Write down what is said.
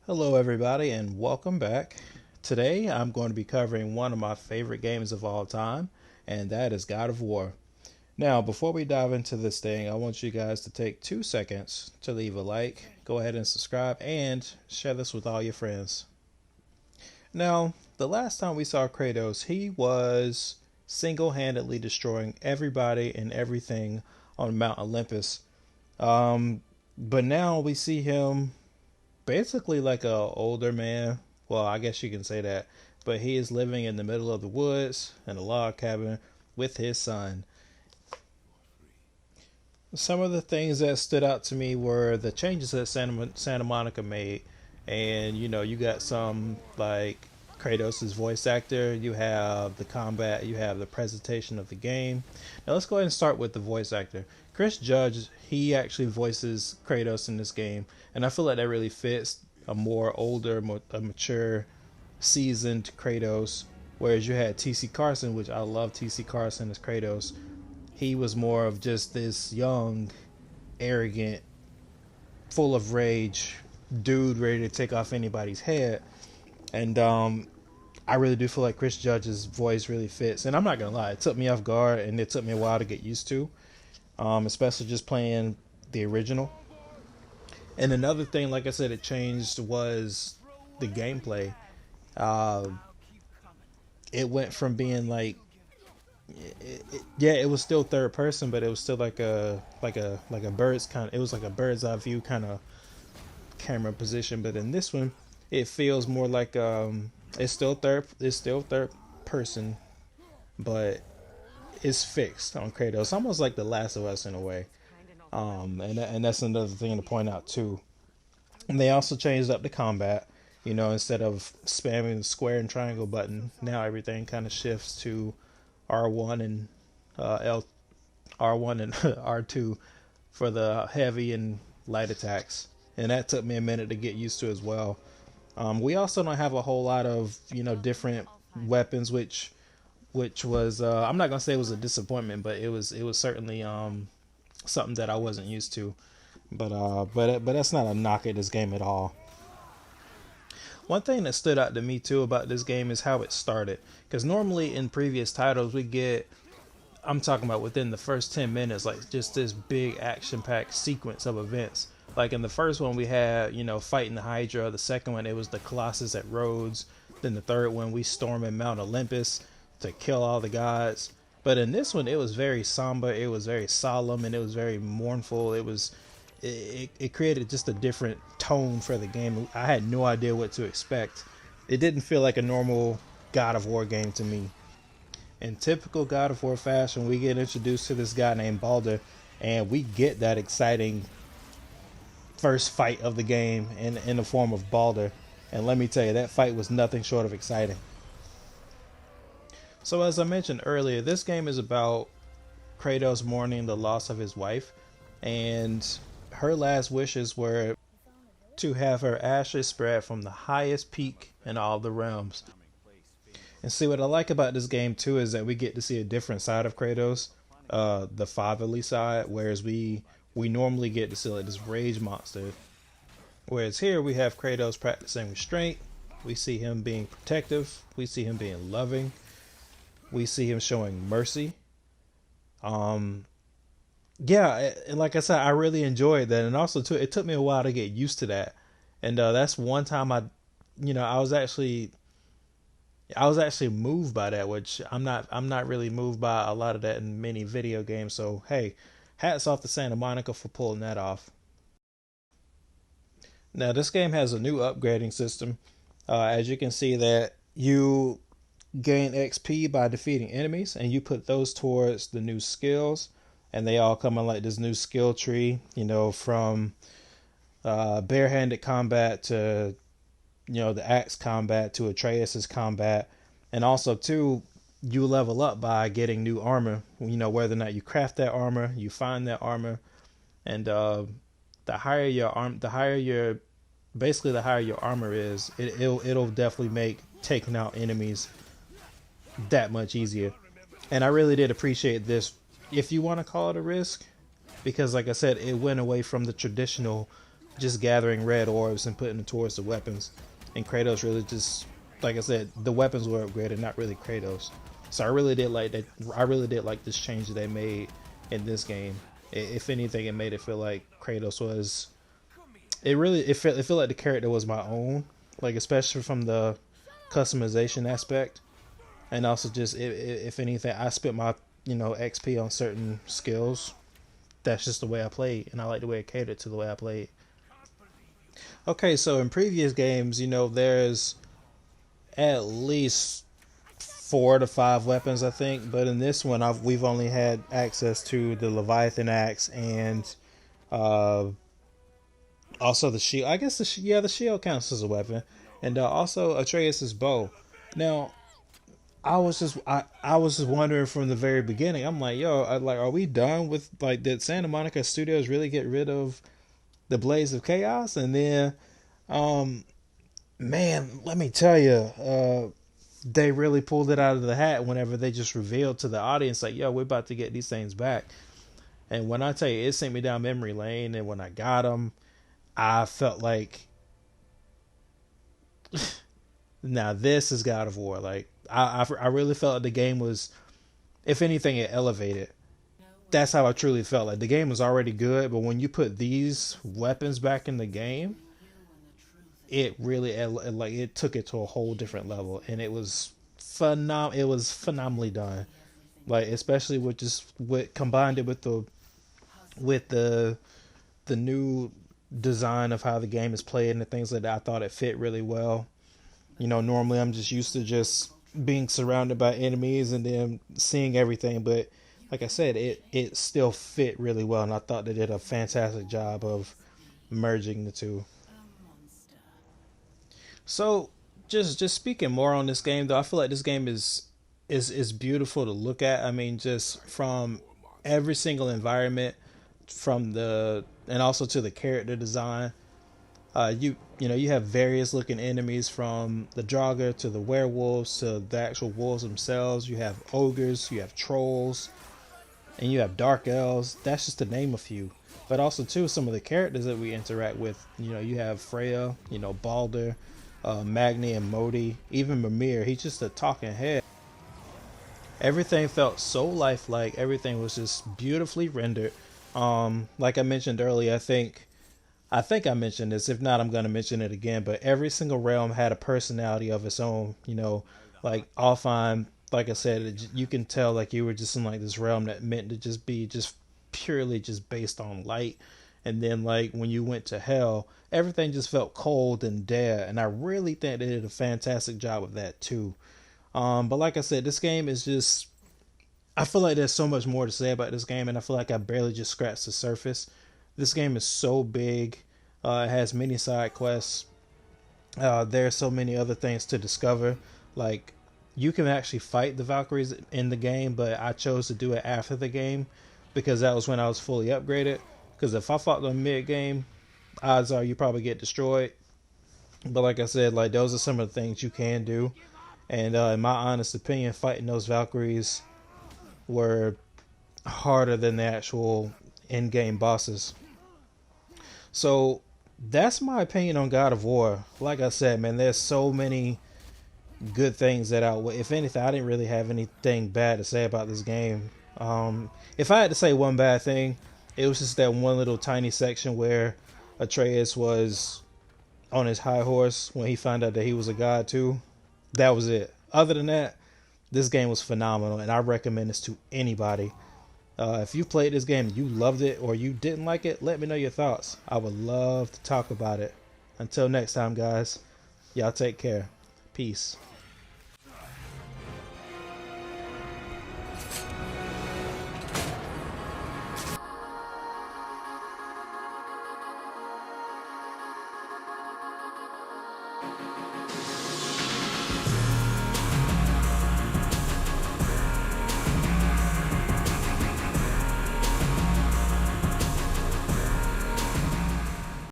Hello, everybody, and welcome back. Today, I'm going to be covering one of my favorite games of all time, and that is God of War. Now, before we dive into this thing, I want you guys to take 2 seconds to leave a like, go ahead and subscribe, and share this with all your friends. Now, the last time we saw Kratos, he was single handedly destroying everybody and everything on Mount Olympus. But now we see him basically like a older man. Well, I guess you can say that. But he is living in the middle of the woods in a log cabin with his son. Some of the things that stood out to me were the changes that Santa Monica made. And, you got some like Kratos' voice actor, you have the combat, you have the presentation of the game. Now, let's go ahead and start with the voice actor. Chris Judge, he actually voices Kratos in this game. And I feel like that really fits a more older, a mature, seasoned Kratos. Whereas you had T.C. Carson, which I love T.C. Carson as Kratos. He was more of just this young, arrogant, full of rage dude ready to take off anybody's head. And I really do feel like Chris Judge's voice really fits. And I'm not gonna lie, it took me off guard and it took me a while to get used to, especially just playing the original. And another thing, like I said, it changed was the gameplay. Uh, it went from being like, yeah, it was still third person, but it was still like a bird's kind of. It was like a bird's eye view kind of camera position. But in this one, it feels more like it's still third person, but it's fixed on Kratos, almost like The Last of Us in a way. And that's another thing to point out too. And they also changed up the combat. Instead of spamming the square and triangle button, now everything kind of shifts to R1 and L R1 and R2 for the heavy and light attacks. And that took me a minute to get used to as well. We also don't have a whole lot of different weapons, which was I'm not gonna say it was a disappointment, but it was certainly something that I wasn't used to. But that's not a knock at this game at all. One thing that stood out to me too about this game is how it started. Because normally in previous titles we get, I'm talking about within the first 10 minutes, like just this big action packed sequence of events. Like in the first one, we had, fighting the Hydra. The second one, it was the Colossus at Rhodes. Then the third one, we storming Mount Olympus to kill all the gods. But in this one, it was very somber, it was very solemn, and it was very mournful. It created just a different tone for the game. I had no idea what to expect. It didn't feel like a normal God of War game to me. In typical God of War fashion, we get introduced to this guy named Balder, and we get that exciting first fight of the game in the form of Balder. And let me tell you, that fight was nothing short of exciting. So, as I mentioned earlier, this game is about Kratos mourning the loss of his wife, and her last wishes were to have her ashes spread from the highest peak in all the realms. And see, what I like about this game too is that we get to see a different side of Kratos, the fatherly side, whereas we normally get to see like this rage monster. Whereas here we have Kratos practicing restraint. We see him being protective. We see him being loving. We see him showing mercy. Um, yeah, and like I said, I really enjoyed that, and also too, it took me a while to get used to that. And that's one time I was actually moved by that, which I'm not really moved by a lot of that in many video games. So hey, hats off to Santa Monica for pulling that off. Now this game has a new upgrading system. As you can see that you gain XP by defeating enemies, and you put those towards the new skills, and they all come in like this new skill tree. From barehanded combat to the axe combat to Atreus's combat, and also too, you level up by getting new armor. Whether or not you craft that armor, you find that armor, and the higher your arm, the higher your armor is, it'll definitely make taking out enemies that much easier. And I really did appreciate this, if you want to call it a risk, because like I said, it went away from the traditional just gathering red orbs and putting them towards the weapons. And Kratos really just, like I said, the weapons were upgraded, not really Kratos. So I really did like that. I really did like this change that they made in this game. If anything, it made it feel like Kratos was. It felt like the character was my own, like especially from the customization aspect, and also just if anything, I spent my XP on certain skills. That's just the way I played, and I like the way it catered to the way I played. Okay, so in previous games, there's at least 4 to 5 weapons, I think, but in this one, we've only had access to the Leviathan axe and uh, also the shield. I guess the shield counts as a weapon, and also Atreus's bow. Now, I was just wondering from the very beginning. I'm like, yo, are we done with like did Santa Monica Studios really get rid of the Blades of Chaos? And then, um, man, let me tell you, they really pulled it out of the hat whenever they just revealed to the audience like, yo, we're about to get these things back. And when I tell you, it sent me down memory lane, and when I got them, I felt like, now this is God of War. Like I really felt like the game was, if anything, it elevated. That's how I truly felt. Like the game was already good, but when you put these weapons back in the game, it really like it took it to a whole different level, and it was It was phenomenally done. Like especially with just with combined it with the new design of how the game is played and the things like that. I thought it fit really well. Normally I'm just used to just being surrounded by enemies and then seeing everything, but like I said, it still fit really well, and I thought they did a fantastic job of merging the two. So, just speaking more on this game, though, I feel like this game is beautiful to look at. I mean, just from every single environment, from the and also to the character design. You have various looking enemies, from the Draugr to the werewolves to the actual wolves themselves. You have ogres, you have trolls, and you have dark elves. That's just to name a few. But also too, some of the characters that we interact with. You have Freya, Balder, Magni and Modi, even Mimir. He's just a talking head. Everything felt so lifelike. Everything was just beautifully rendered. Like I mentioned earlier, I think I mentioned this. If not, I'm going to mention it again. But every single realm had a personality of its own. Like Alfheim, like I said, you can tell like you were just in like this realm that meant to just be just purely just based on light. And then like when you went to Hell, everything just felt cold and dead. And I really think they did a fantastic job of that too. But like I said, this game is just. I feel like there's so much more to say about this game, and I feel like I barely just scratched the surface. This game is so big. It has many side quests. There are so many other things to discover. Like, you can actually fight the Valkyries in the game, but I chose to do it after the game because that was when I was fully upgraded. Because if I fought them mid game, odds are you probably get destroyed. But like I said, like those are some of the things you can do. And in my honest opinion, fighting those Valkyries were harder than the actual in-game bosses. So that's my opinion on God of War. Like I said, man, there's so many good things that outweigh. If anything, I didn't really have anything bad to say about this game. If I had to say one bad thing, it was just that one little tiny section where Atreus was on his high horse when he found out that he was a god too. That was it. Other than that, this game was phenomenal, and I recommend this to anybody. If you played this game, you loved it, or you didn't like it, let me know your thoughts. I would love to talk about it. Until next time, guys, y'all take care. Peace.